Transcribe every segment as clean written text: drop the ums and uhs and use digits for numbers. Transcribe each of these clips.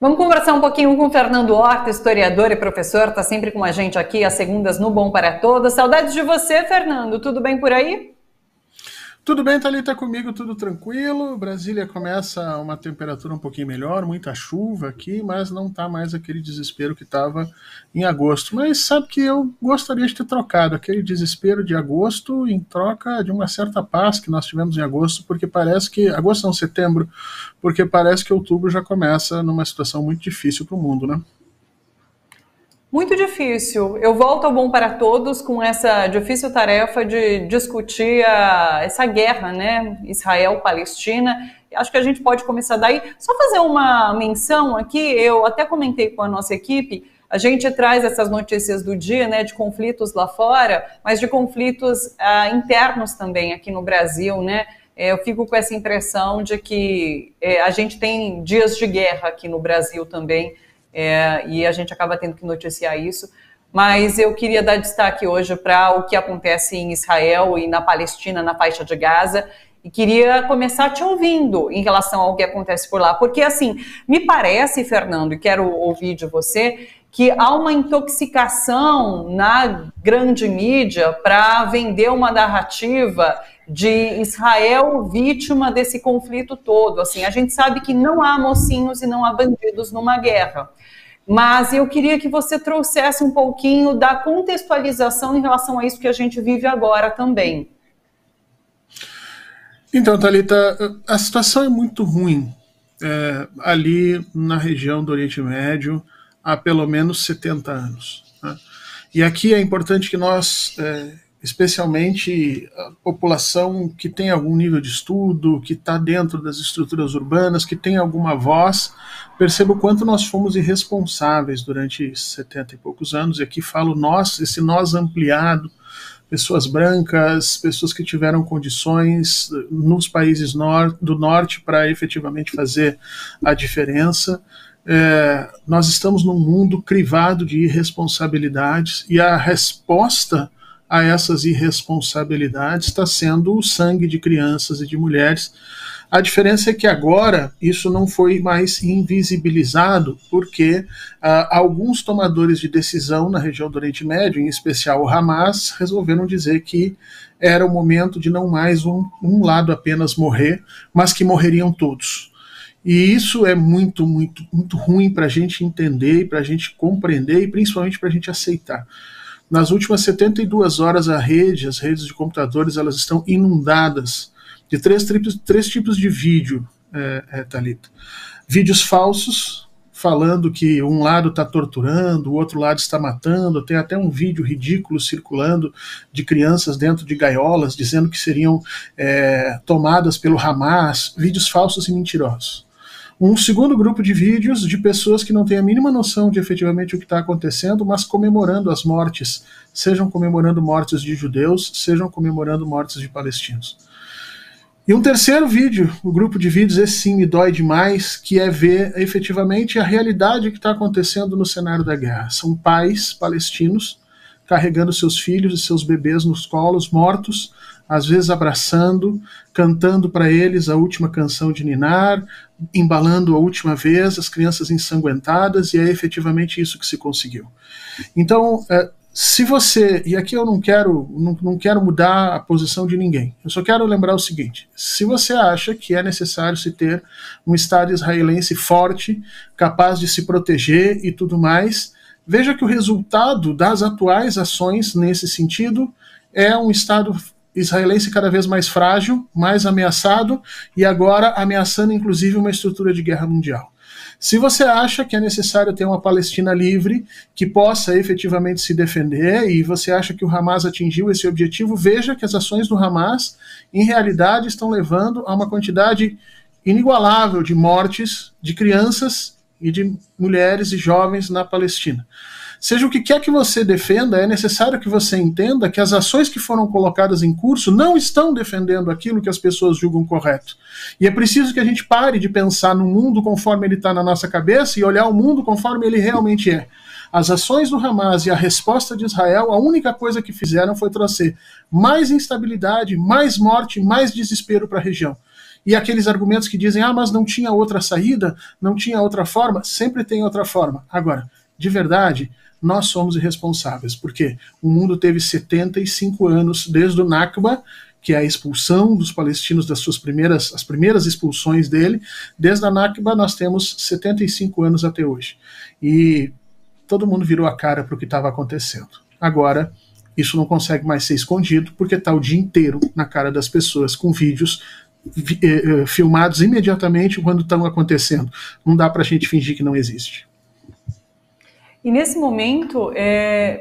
Vamos conversar um pouquinho com o Fernando Horta, historiador e professor, está sempre com a gente aqui às segundas no Bom para Todos. Saudades de você, Fernando, tudo bem por aí? Tudo bem, Thalita, comigo tudo tranquilo. Brasília começa uma temperatura um pouquinho melhor, muita chuva aqui, mas não está mais aquele desespero que estava em agosto. Mas sabe que eu gostaria de ter trocado aquele desespero de agosto em troca de uma certa paz que nós tivemos em agosto, porque parece que... Agosto não, setembro, porque parece que outubro já começa numa situação muito difícil para o mundo, né? Muito difícil. Eu volto ao Bom para Todos com essa difícil tarefa de discutir essa guerra, né? Israel-Palestina. Acho que a gente pode começar daí. Só fazer uma menção aqui, eu até comentei com a nossa equipe, a gente traz essas notícias do dia, né, de conflitos lá fora, mas de conflitos internos também aqui no Brasil, né? Eu fico com essa impressão de que a gente tem dias de guerra aqui no Brasil também, e a gente acaba tendo que noticiar isso, mas eu queria dar destaque hoje para o que acontece em Israel e na Palestina, na faixa de Gaza, e queria começar te ouvindo em relação ao que acontece por lá, porque assim, me parece, Fernando, e quero ouvir de você, que há uma intoxicação na grande mídia para vender uma narrativa de Israel vítima desse conflito todo. Assim, a gente sabe que não há mocinhos e não há bandidos numa guerra, mas eu queria que você trouxesse um pouquinho da contextualização em relação a isso que a gente vive agora também. Então, Thalita, a situação é muito ruim ali na região do Oriente Médio há pelo menos 70 anos. Né? E aqui é importante que nós, especialmente a população que tem algum nível de estudo, que está dentro das estruturas urbanas, que tem alguma voz, perceba o quanto nós fomos irresponsáveis durante 70 e poucos anos, e aqui falo nós, esse nós ampliado, pessoas brancas, pessoas que tiveram condições nos países do norte para efetivamente fazer a diferença. Nós estamos num mundo crivado de irresponsabilidades, e a resposta a essas irresponsabilidades está sendo o sangue de crianças e de mulheres. A diferença é que agora isso não foi mais invisibilizado, porque alguns tomadores de decisão na região do Oriente Médio, em especial o Hamas, resolveram dizer que era o momento de não mais um lado apenas morrer, mas que morreriam todos. E isso é muito, muito, muito ruim para a gente entender, para a gente compreender e principalmente para a gente aceitar. Nas últimas 72 horas as redes de computadores, elas estão inundadas de três tipos de vídeo, Thalita. Vídeos falsos, falando que um lado está torturando, o outro lado está matando, tem até um vídeo ridículo circulando de crianças dentro de gaiolas, dizendo que seriam tomadas pelo Hamas, vídeos falsos e mentirosos. Um segundo grupo de vídeos de pessoas que não têm a mínima noção de efetivamente o que está acontecendo, mas comemorando as mortes, sejam comemorando mortes de judeus, sejam comemorando mortes de palestinos. E um terceiro vídeo, o grupo de vídeos, esse sim me dói demais, que é ver efetivamente a realidade que está acontecendo no cenário da guerra. São pais palestinos carregando seus filhos e seus bebês nos colos, mortos, às vezes abraçando, cantando para eles a última canção de ninar, embalando a última vez, as crianças ensanguentadas, e é efetivamente isso que se conseguiu. Então, se você, e aqui eu não quero mudar a posição de ninguém, eu só quero lembrar o seguinte: se você acha que é necessário se ter um Estado israelense forte, capaz de se proteger e tudo mais, veja que o resultado das atuais ações nesse sentido é um Estado israelense cada vez mais frágil, mais ameaçado, e agora ameaçando inclusive uma estrutura de guerra mundial. Se você acha que é necessário ter uma Palestina livre, que possa efetivamente se defender, e você acha que o Hamas atingiu esse objetivo, veja que as ações do Hamas, em realidade, estão levando a uma quantidade inigualável de mortes de crianças e de mulheres e jovens na Palestina. Seja o que quer que você defenda, é necessário que você entenda que as ações que foram colocadas em curso não estão defendendo aquilo que as pessoas julgam correto. E é preciso que a gente pare de pensar no mundo conforme ele está na nossa cabeça e olhar o mundo conforme ele realmente é. As ações do Hamas e a resposta de Israel, a única coisa que fizeram foi trazer mais instabilidade, mais morte, mais desespero para a região. E aqueles argumentos que dizem, mas não tinha outra saída, não tinha outra forma, sempre tem outra forma. Agora, de verdade, nós somos irresponsáveis, porque o mundo teve 75 anos desde o Nakba, que é a expulsão dos palestinos as primeiras expulsões dele. Desde a Nakba nós temos 75 anos até hoje. E todo mundo virou a cara para o que estava acontecendo. Agora, isso não consegue mais ser escondido, porque está o dia inteiro na cara das pessoas, com vídeos filmados imediatamente quando estão acontecendo. Não dá para a gente fingir que não existe. E nesse momento,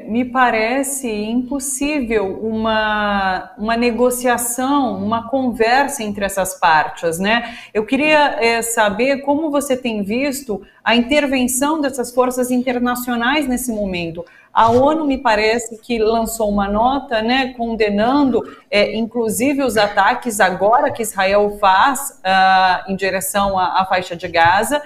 me parece impossível uma negociação, uma conversa entre essas partes, né? Eu queria saber como você tem visto a intervenção dessas forças internacionais nesse momento. A ONU me parece que lançou uma nota, né, condenando, inclusive, os ataques agora que Israel faz em direção à faixa de Gaza,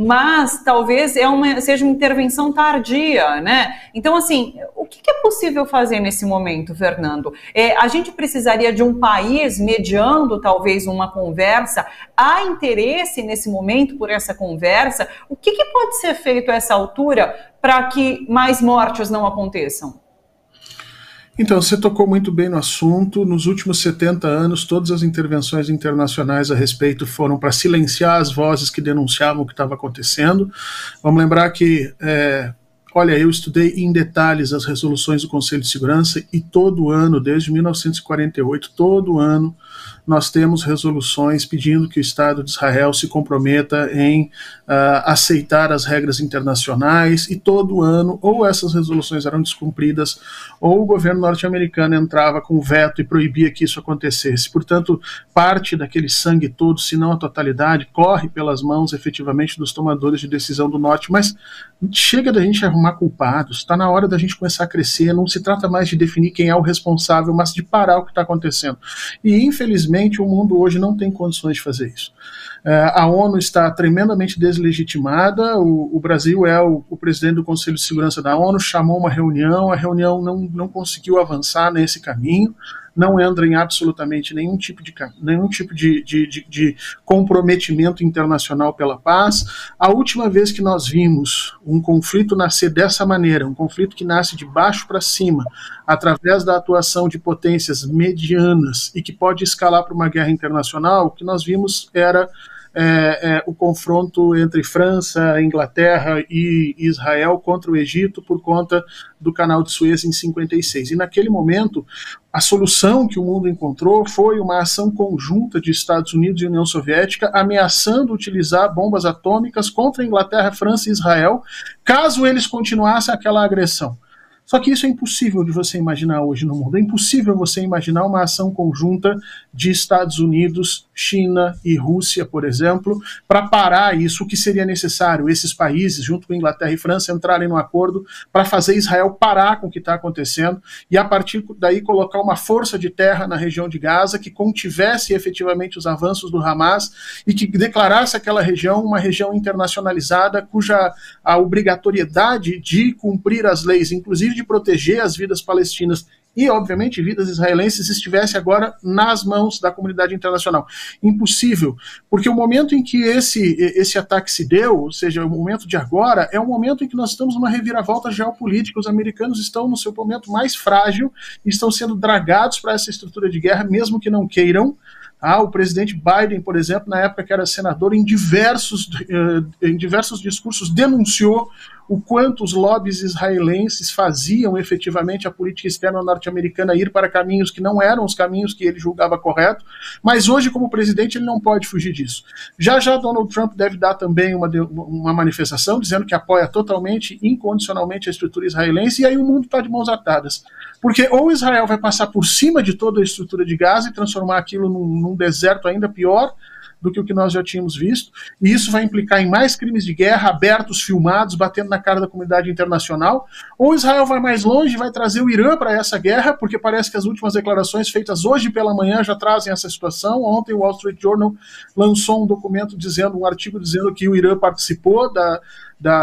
mas talvez seja uma intervenção tardia, né? Então, assim, o que é possível fazer nesse momento, Fernando? A gente precisaria de um país mediando, talvez, uma conversa. Há interesse nesse momento por essa conversa? O que pode ser feito a essa altura para que mais mortes não aconteçam? Então, você tocou muito bem no assunto. Nos últimos 70 anos, todas as intervenções internacionais a respeito foram para silenciar as vozes que denunciavam o que estava acontecendo. Vamos lembrar que, eu estudei em detalhes as resoluções do Conselho de Segurança e todo ano, desde 1948, todo ano, nós temos resoluções pedindo que o Estado de Israel se comprometa em aceitar as regras internacionais, e todo ano ou essas resoluções eram descumpridas ou o governo norte-americano entrava com veto e proibia que isso acontecesse. Portanto, parte daquele sangue todo, se não a totalidade, corre pelas mãos efetivamente dos tomadores de decisão do norte, mas chega da gente arrumar culpados, está na hora da gente começar a crescer. Não se trata mais de definir quem é o responsável, mas de parar o que está acontecendo. E infelizmente o mundo hoje não tem condições de fazer isso. A ONU está tremendamente deslegitimada. O Brasil é o presidente do Conselho de Segurança da ONU, chamou uma reunião, a reunião não conseguiu avançar nesse caminho, não entra em absolutamente nenhum tipo de comprometimento internacional pela paz. A última vez que nós vimos um conflito nascer dessa maneira, um conflito que nasce de baixo para cima, através da atuação de potências medianas e que pode escalar para uma guerra internacional, o que nós vimos era o confronto entre França, Inglaterra e Israel contra o Egito por conta do Canal de Suez em 56. E naquele momento, a solução que o mundo encontrou foi uma ação conjunta de Estados Unidos e União Soviética ameaçando utilizar bombas atômicas contra a Inglaterra, França e Israel, caso eles continuassem aquela agressão. Só que isso é impossível de você imaginar hoje no mundo. É impossível você imaginar uma ação conjunta de Estados Unidos, China e Rússia, por exemplo, para parar isso. O que seria necessário? Esses países, junto com Inglaterra e França, entrarem num acordo para fazer Israel parar com o que está acontecendo e, a partir daí, colocar uma força de terra na região de Gaza que contivesse efetivamente os avanços do Hamas e que declarasse aquela região uma região internacionalizada cuja a obrigatoriedade de cumprir as leis, inclusive de proteger as vidas palestinas e, obviamente, vidas israelenses, estivesse agora nas mãos da comunidade internacional. Impossível, porque o momento em que esse ataque se deu, ou seja, o momento de agora, é um momento em que nós estamos numa reviravolta geopolítica. Os americanos estão no seu momento mais frágil e estão sendo dragados para essa estrutura de guerra, mesmo que não queiram. O presidente Biden, por exemplo, na época que era senador, em diversos discursos denunciou o quanto os lobbies israelenses faziam efetivamente a política externa norte-americana ir para caminhos que não eram os caminhos que ele julgava correto, mas hoje, como presidente, ele não pode fugir disso. Já Donald Trump deve dar também uma manifestação dizendo que apoia totalmente, incondicionalmente a estrutura israelense, e aí o mundo está de mãos atadas. Porque ou Israel vai passar por cima de toda a estrutura de Gaza e transformar aquilo num deserto ainda pior, do que o que nós já tínhamos visto, e isso vai implicar em mais crimes de guerra abertos, filmados, batendo na cara da comunidade internacional, ou Israel vai mais longe, vai trazer o Irã para essa guerra, porque parece que as últimas declarações feitas hoje pela manhã já trazem essa situação. Ontem o Wall Street Journal lançou um documento um artigo dizendo que o Irã participou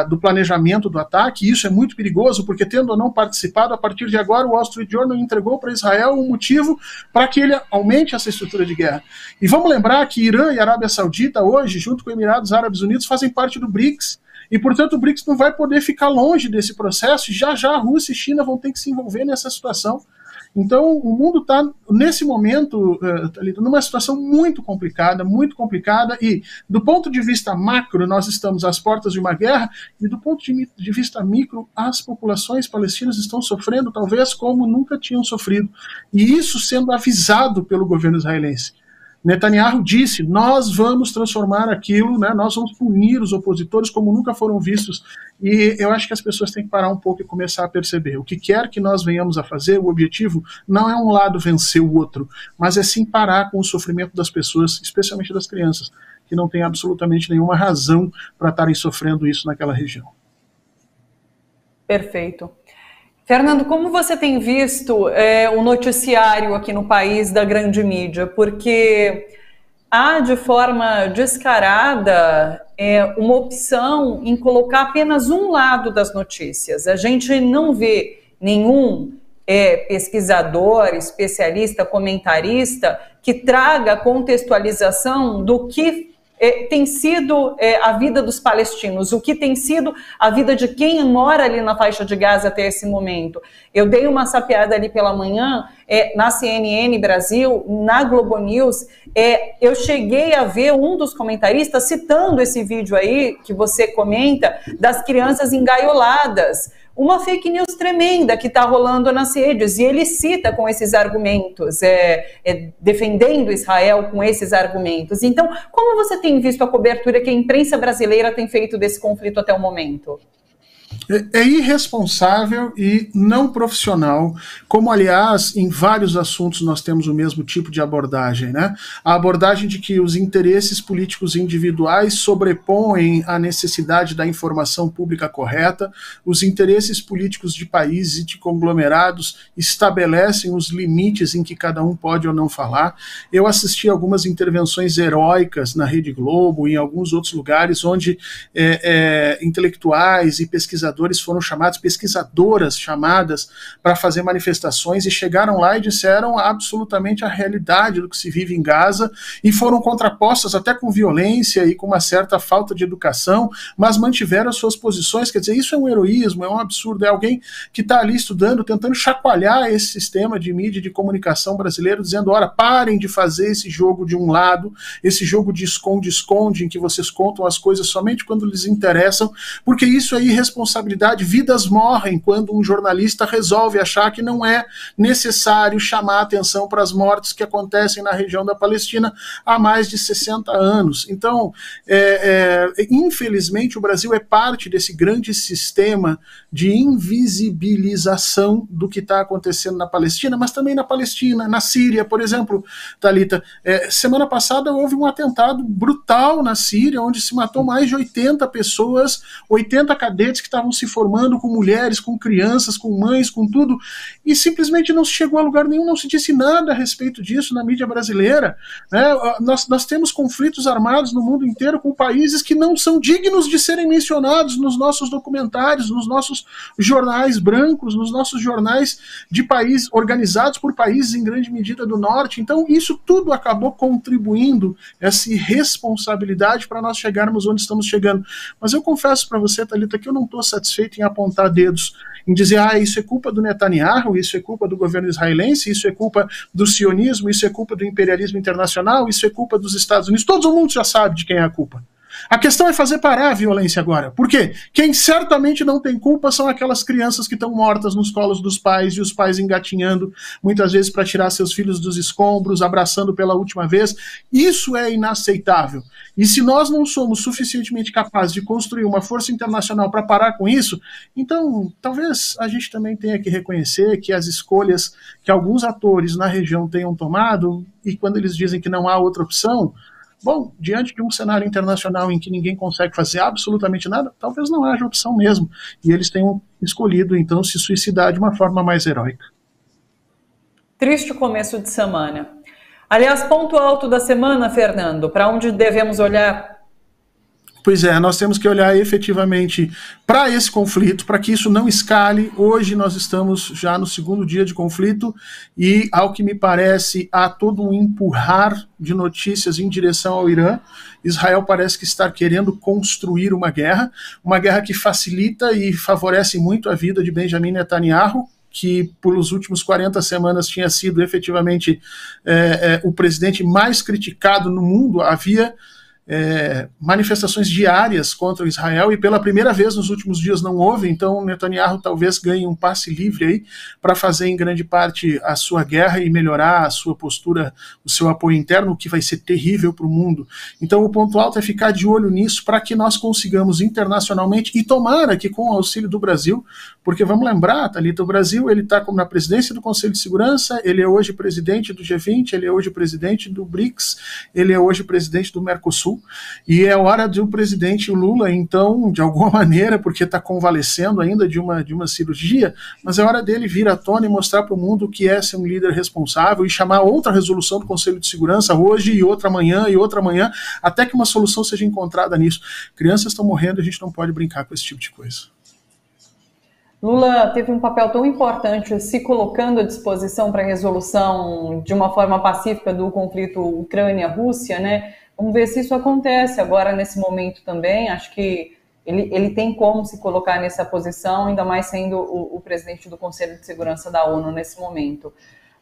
do planejamento do ataque, e isso é muito perigoso, porque tendo ou não participado, a partir de agora o Wall Street Journal entregou para Israel um motivo para que ele aumente essa estrutura de guerra. E vamos lembrar que Irã e Arábia Saudita hoje, junto com Emirados Árabes Unidos, fazem parte do BRICS, e portanto o BRICS não vai poder ficar longe desse processo, já a Rússia e China vão ter que se envolver nessa situação. Então, o mundo está, nesse momento, numa situação muito complicada, e do ponto de vista macro, nós estamos às portas de uma guerra, e do ponto de vista micro, as populações palestinas estão sofrendo, talvez, como nunca tinham sofrido. E isso sendo avisado pelo governo israelense. Netanyahu disse, nós vamos transformar aquilo, né, nós vamos punir os opositores como nunca foram vistos, e eu acho que as pessoas têm que parar um pouco e começar a perceber, o que quer que nós venhamos a fazer, o objetivo não é um lado vencer o outro, mas é sim parar com o sofrimento das pessoas, especialmente das crianças, que não têm absolutamente nenhuma razão para estarem sofrendo isso naquela região. Perfeito. Fernando, como você tem visto o noticiário aqui no país da grande mídia? Porque há, de forma descarada, uma opção em colocar apenas um lado das notícias. A gente não vê nenhum pesquisador, especialista, comentarista que traga a contextualização do que tem sido a vida dos palestinos, o que tem sido a vida de quem mora ali na faixa de Gaza até esse momento. Eu dei uma sapeada ali pela manhã, na CNN Brasil, na Globo News, eu cheguei a ver um dos comentaristas citando esse vídeo aí, que você comenta, das crianças engaioladas. Uma fake news tremenda que está rolando nas redes, e ele cita com esses argumentos, defendendo Israel com esses argumentos. Então, como você tem visto a cobertura que a imprensa brasileira tem feito desse conflito até o momento? É irresponsável e não profissional, como, aliás, em vários assuntos nós temos o mesmo tipo de abordagem, né? A abordagem de que os interesses políticos individuais sobrepõem a necessidade da informação pública correta, os interesses políticos de países e de conglomerados estabelecem os limites em que cada um pode ou não falar. Eu assisti algumas intervenções heróicas na Rede Globo e em alguns outros lugares onde intelectuais e pesquisadores foram chamados, pesquisadoras chamadas para fazer manifestações, e chegaram lá e disseram absolutamente a realidade do que se vive em Gaza, e foram contrapostas até com violência e com uma certa falta de educação, mas mantiveram as suas posições. Quer dizer, isso é um heroísmo, é um absurdo, é alguém que está ali estudando, tentando chacoalhar esse sistema de mídia e de comunicação brasileiro, dizendo, ora, parem de fazer esse jogo de um lado, esse jogo de esconde-esconde, em que vocês contam as coisas somente quando lhes interessam, porque isso é irresponsabilidade. Vidas morrem quando um jornalista resolve achar que não é necessário chamar atenção para as mortes que acontecem na região da Palestina há mais de 60 anos. Então, infelizmente, o Brasil é parte desse grande sistema de invisibilização do que está acontecendo na Palestina, mas também na Palestina, na Síria, por exemplo, Thalita. Semana passada houve um atentado brutal na Síria, onde se matou mais de 80 pessoas, 80 cadetes que estavam se formando, com mulheres, com crianças, com mães, com tudo, e simplesmente não se chegou a lugar nenhum, não se disse nada a respeito disso na mídia brasileira. Nós temos conflitos armados no mundo inteiro com países que não são dignos de serem mencionados nos nossos documentários, nos nossos jornais brancos, nos nossos jornais de países organizados por países em grande medida do norte. Então isso tudo acabou contribuindo, essa irresponsabilidade, para nós chegarmos onde estamos chegando. Mas eu confesso para você, Thalita, que eu não estou satisfeito em apontar dedos, em dizer, isso é culpa do Netanyahu, isso é culpa do governo israelense, isso é culpa do sionismo, isso é culpa do imperialismo internacional, isso é culpa dos Estados Unidos. Todo mundo já sabe de quem é a culpa. A questão é fazer parar a violência agora. Por quê? Quem certamente não tem culpa são aquelas crianças que estão mortas nos colos dos pais, e os pais engatinhando, muitas vezes para tirar seus filhos dos escombros, abraçando pela última vez. Isso é inaceitável. E se nós não somos suficientemente capazes de construir uma força internacional para parar com isso, então talvez a gente também tenha que reconhecer que as escolhas que alguns atores na região tenham tomado, e quando eles dizem que não há outra opção, Bom, diante de um cenário internacional em que ninguém consegue fazer absolutamente nada, talvez não haja opção mesmo. E eles tenham escolhido, então, se suicidar de uma forma mais heróica. Triste começo de semana. Aliás, ponto alto da semana, Fernando, para onde devemos olhar? Pois é, nós temos que olhar efetivamente para esse conflito, para que isso não escale. Hoje nós estamos já no segundo dia de conflito e, ao que me parece, há todo um empurrar de notícias em direção ao Irã. Israel parece que está querendo construir uma guerra que facilita e favorece muito a vida de Benjamin Netanyahu, que pelos últimos 40 semanas tinha sido efetivamente o presidente mais criticado no mundo. Havia manifestações diárias contra Israel e pela primeira vez nos últimos dias não houve, então Netanyahu talvez ganhe um passe livre aí para fazer em grande parte a sua guerra e melhorar a sua postura, o seu apoio interno, o que vai ser terrível para o mundo. Então o ponto alto é ficar de olho nisso para que nós consigamos internacionalmente, e tomara que com o auxílio do Brasil, porque vamos lembrar, Thalita, o Brasil ele está como na presidência do Conselho de Segurança, ele é hoje presidente do G20, ele é hoje presidente do BRICS, ele é hoje presidente do Mercosul. E é hora do presidente Lula, então, de alguma maneira, porque está convalescendo ainda de uma cirurgia, mas é hora dele vir à tona e mostrar para o mundo o que é ser um líder responsável e chamar outra resolução do Conselho de Segurança hoje e outra amanhã, até que uma solução seja encontrada nisso. Crianças estão morrendo e a gente não pode brincar com esse tipo de coisa. Lula teve um papel tão importante se colocando à disposição para a resolução de uma forma pacífica do conflito Ucrânia-Rússia, né? Vamos ver se isso acontece agora nesse momento também. Acho que ele tem como se colocar nessa posição, ainda mais sendo o presidente do Conselho de Segurança da ONU nesse momento.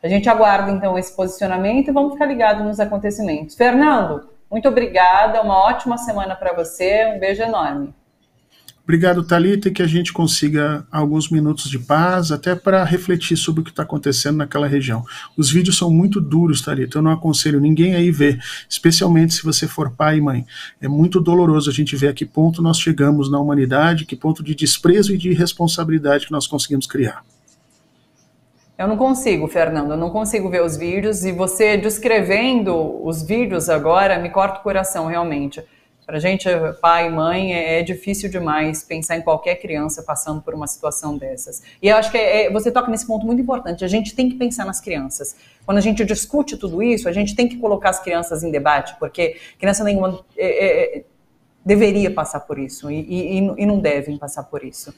A gente aguarda então esse posicionamento e vamos ficar ligados nos acontecimentos. Fernando, muito obrigada, uma ótima semana para você, um beijo enorme. Obrigado, Thalita, e que a gente consiga alguns minutos de paz, até para refletir sobre o que está acontecendo naquela região. Os vídeos são muito duros, Thalita, eu não aconselho ninguém a ir ver, especialmente se você for pai e mãe. É muito doloroso a gente ver a que ponto nós chegamos na humanidade, que ponto de desprezo e de irresponsabilidade que nós conseguimos criar. Eu não consigo, Fernando, eu não consigo ver os vídeos, e você descrevendo os vídeos agora me corta o coração, realmente. Para a gente, pai e mãe, é difícil demais pensar em qualquer criança passando por uma situação dessas. E eu acho que você toca nesse ponto muito importante, a gente tem que pensar nas crianças. Quando a gente discute tudo isso, a gente tem que colocar as crianças em debate, porque criança nenhuma deveria passar por isso, e não devem passar por isso.